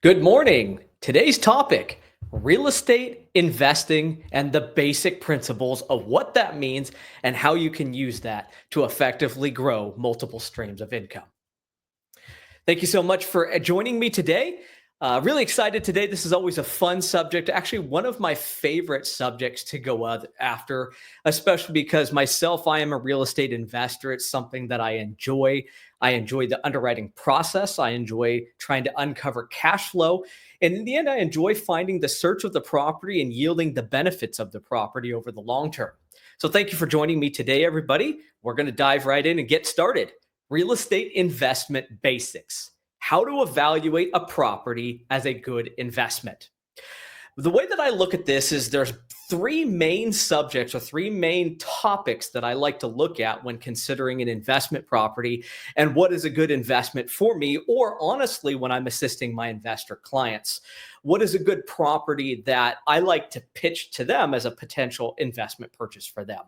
Good morning. Today's topic, real estate investing and the basic principles of what that means and how you can use that to effectively grow multiple streams of income. Thank you so much for joining me today. Really excited today. This is always a fun subject. Actually, one of my favorite subjects to go after, especially because myself, I am a real estate investor. It's something that I enjoy. I enjoy the underwriting process. I enjoy trying to uncover cash flow. And in the end, I enjoy finding the search of the property and yielding the benefits of the property over the long term. So, thank you for joining me today, everybody. We're going to dive right in and get started. Real estate investment basics. How to evaluate a property as a good investment. The way that I look at this is there's three main subjects or three main topics that I like to look at when considering an investment property and what is a good investment for me, or honestly, when I'm assisting my investor clients. What is a good property that I like to pitch to them as a potential investment purchase for them?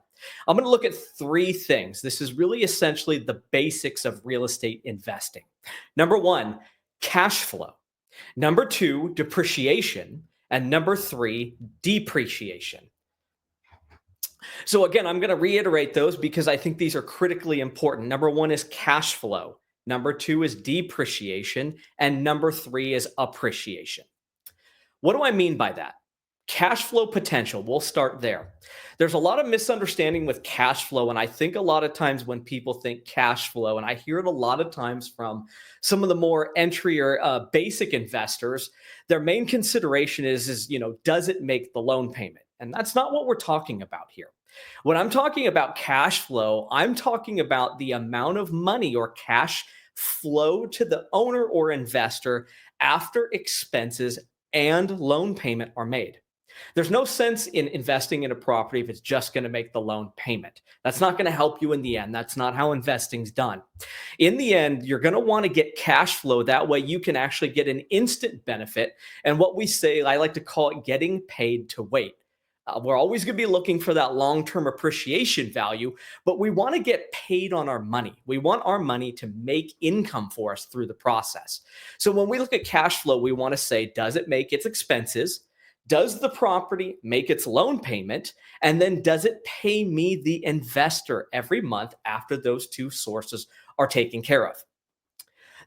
I'm going to look at three things. This is really essentially the basics of real estate investing. Number one, cash flow. Number two, depreciation. And number three, depreciation. So again, I'm going to reiterate those because I think these are critically important. Number one is cash flow. Number two is depreciation. And number three is appreciation. What do I mean by that? Cash flow potential. We'll start there. There's a lot of misunderstanding with cash flow. And I think a lot of times when people think cash flow, and I hear it a lot of times from some of the more entry or basic investors, their main consideration is, does it make the loan payment? And that's not what we're talking about here. When I'm talking about cash flow, I'm talking about the amount of money or cash flow to the owner or investor after expenses and loan payment are made. There's no sense in investing in a property if it's just going to make the loan payment. That's not going to help you in the end. That's not how investing's done. In the end, you're going to want to get cash flow. That way you can actually get an instant benefit. And what we say, I like to call it getting paid to wait. We're always going to be looking for that long-term appreciation value, but we want to get paid on our money. We want our money to make income for us through the process. So when we look at cash flow, we want to say, does it make its expenses? Does the property make its loan payment? And then does it pay me, the investor, every month after those two sources are taken care of?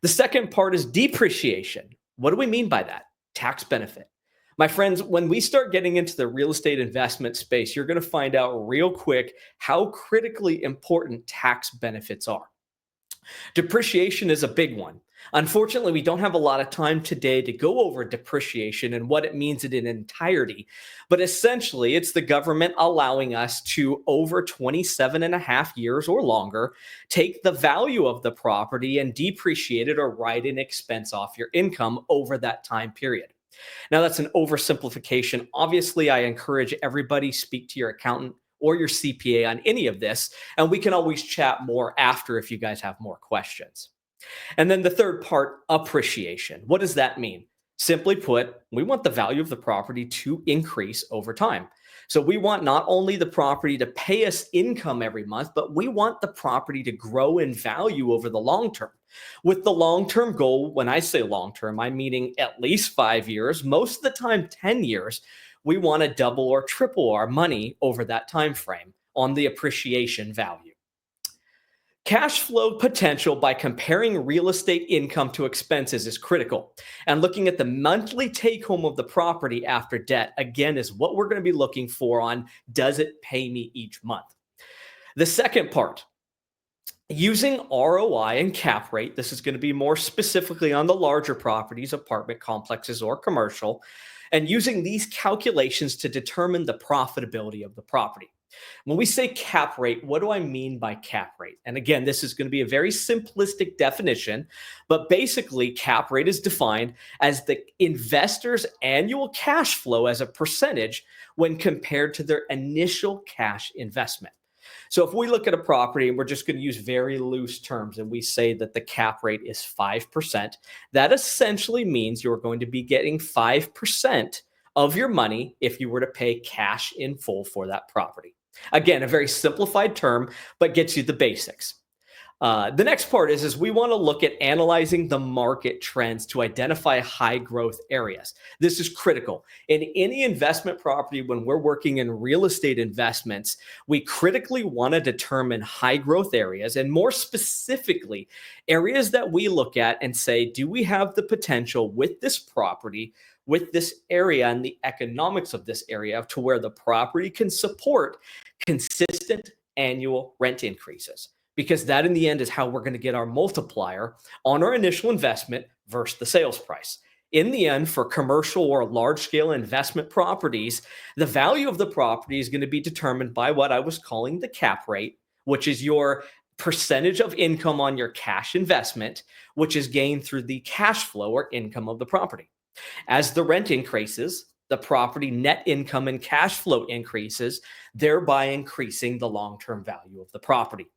The second part is depreciation. What do we mean by that? Tax benefit. My friends, when we start getting into the real estate investment space, you're going to find out real quick how critically important tax benefits are. Depreciation is a big one. Unfortunately, we don't have a lot of time today to go over depreciation and what it means in entirety. But essentially, it's the government allowing us to, over 27 and a half years or longer, take the value of the property and depreciate it or write an expense off your income over that time period. Now, that's an oversimplification. Obviously, I encourage everybody speak to your accountant or your CPA on any of this, and we can always chat more after if you guys have more questions. And then the third part, appreciation. What does that mean? Simply put, we want the value of the property to increase over time. So we want not only the property to pay us income every month, but we want the property to grow in value over the long term. With the long-term goal, when I say long-term, I'm meaning at least 5 years, most of the time 10 years. We want to double or triple our money over that time frame on the appreciation value. Cash flow potential by comparing real estate income to expenses is critical. And looking at the monthly take home of the property after debt, again, is what we're going to be looking for on, does it pay me each month? The second part, using ROI and cap rate, this is going to be more specifically on the larger properties, apartment complexes, or commercial, and using these calculations to determine the profitability of the property. When we say cap rate, what do I mean by cap rate? And again, this is going to be a very simplistic definition, but basically cap rate is defined as the investor's annual cash flow as a percentage when compared to their initial cash investment. So if we look at a property and we're just going to use very loose terms and we say that the cap rate is 5%, that essentially means you're going to be getting 5% of your money if you were to pay cash in full for that property. Again, a very simplified term, but gets you the basics. The next part is we want to look at analyzing the market trends to identify high growth areas. This is critical. In any investment property, when we're working in real estate investments, we critically want to determine high growth areas, and more specifically, areas that we look at and say, do we have the potential with this property, with this area, and the economics of this area to where the property can support consistent annual rent increases? Because that in the end is how we're going to get our multiplier on our initial investment versus the sales price. In the end, for commercial or large scale investment properties, the value of the property is going to be determined by what I was calling the cap rate, which is your percentage of income on your cash investment, which is gained through the cash flow or income of the property. As the rent increases, the property net income and cash flow increases, thereby increasing the long-term value of the property.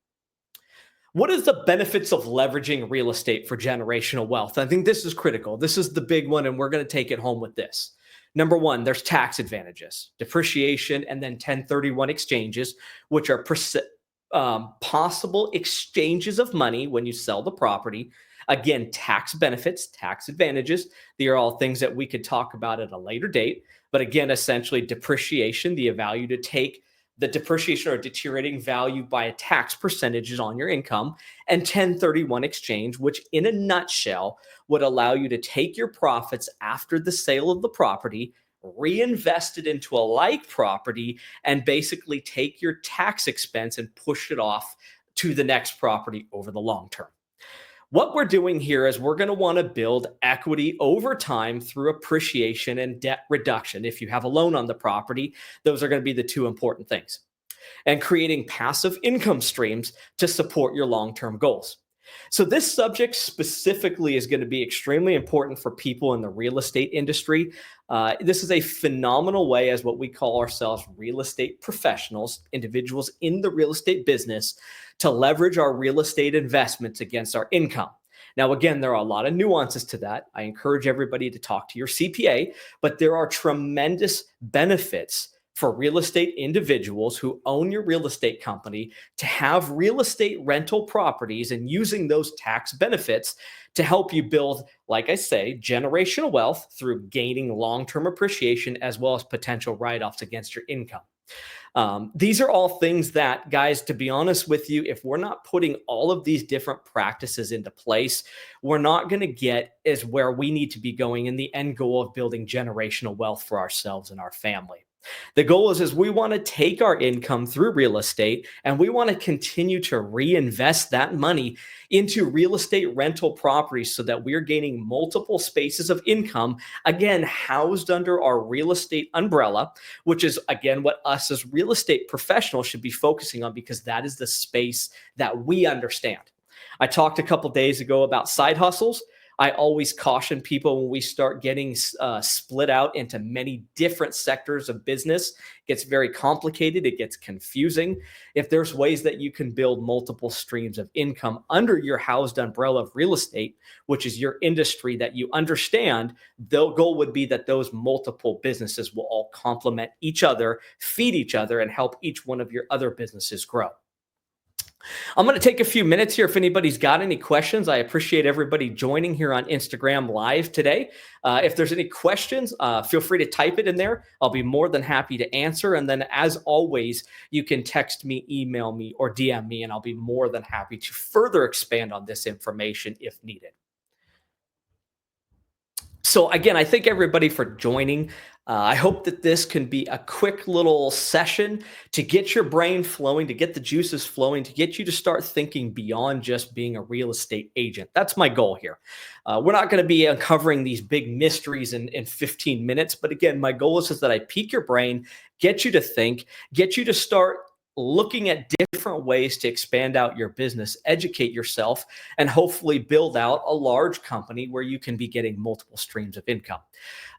What is the benefits of leveraging real estate for generational wealth? I think this is critical. This is the big one, and we're going to take it home with this. Number one, there's tax advantages, depreciation, and then 1031 exchanges, which are possible exchanges of money when you sell the property. Again, tax benefits, tax advantages. These are all things that we could talk about at a later date. But again, essentially depreciation, the value to take the depreciation or deteriorating value by a tax percentages on your income, and 1031 exchange, which in a nutshell would allow you to take your profits after the sale of the property, reinvest it into a like property, and basically take your tax expense and push it off to the next property over the long term. What we're doing here is we're going to want to build equity over time through appreciation and debt reduction. If you have a loan on the property, those are going to be the two important things. And creating passive income streams to support your long-term goals. So this subject specifically is going to be extremely important for people in the real estate industry. This is a phenomenal way, as what we call ourselves real estate professionals, individuals in the real estate business, to leverage our real estate investments against our income. Now, again, there are a lot of nuances to that. I encourage everybody to talk to your CPA, but there are tremendous benefits for real estate individuals who own your real estate company to have real estate rental properties and using those tax benefits to help you build, like I say, generational wealth through gaining long-term appreciation as well as potential write-offs against your income. These are all things that, guys, to be honest with you, if we're not putting all of these different practices into place, we're not going to get as where we need to be going in the end goal of building generational wealth for ourselves and our family. The goal is we want to take our income through real estate and we want to continue to reinvest that money into real estate rental properties so that we're gaining multiple spaces of income, again, housed under our real estate umbrella, which is, again, what us as real estate professionals should be focusing on because that is the space that we understand. I talked a couple days ago about side hustles. I always caution people when we start getting split out into many different sectors of business, it gets very complicated, it gets confusing. If there's ways that you can build multiple streams of income under your housed umbrella of real estate, which is your industry that you understand, the goal would be that those multiple businesses will all complement each other, feed each other, and help each one of your other businesses grow. I'm going to take a few minutes here. If anybody's got any questions, I appreciate everybody joining here on Instagram Live today. If there's any questions, feel free to type it in there. I'll be more than happy to answer. And then as always, you can text me, email me, or DM me, and I'll be more than happy to further expand on this information if needed. So again, I thank everybody for joining. I hope that this can be a quick little session to get your brain flowing, to get the juices flowing, to get you to start thinking beyond just being a real estate agent. That's my goal here. We're not going to be uncovering these big mysteries in 15 minutes. But again, my goal is that I pique your brain, get you to think, get you to start looking at different ways to expand out your business, educate yourself, and hopefully build out a large company where you can be getting multiple streams of income.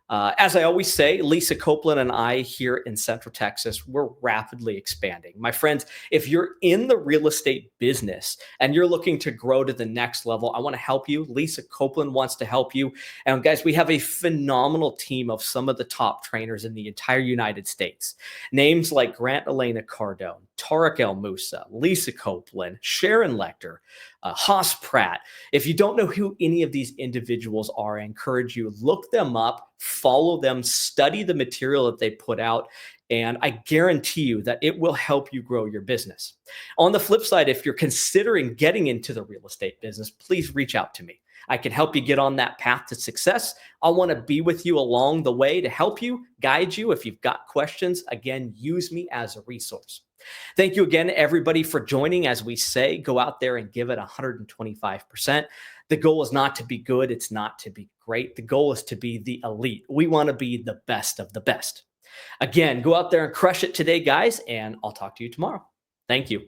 As I always say, Lisa Copeland and I here in Central Texas, we're rapidly expanding. My friends, if you're in the real estate business and you're looking to grow to the next level, I want to help you. Lisa Copeland wants to help you. And guys, we have a phenomenal team of some of the top trainers in the entire United States. Names like Grant Elena Cardone, Tarek El Moussa, Lisa Copeland, Sharon Lecter, Haas Pratt. If you don't know who any of these individuals are, I encourage you, look them up, follow them, study the material that they put out, and I guarantee you that it will help you grow your business. On the flip side, if you're considering getting into the real estate business, please reach out to me. I can help you get on that path to success. I want to be with you along the way to help you, guide you. If you've got questions, again, use me as a resource. Thank you again, everybody, for joining. As we say, go out there and give it 125%. The goal is not to be good. It's not to be great. The goal is to be the elite. We want to be the best of the best. Again, go out there and crush it today, guys, and I'll talk to you tomorrow. Thank you.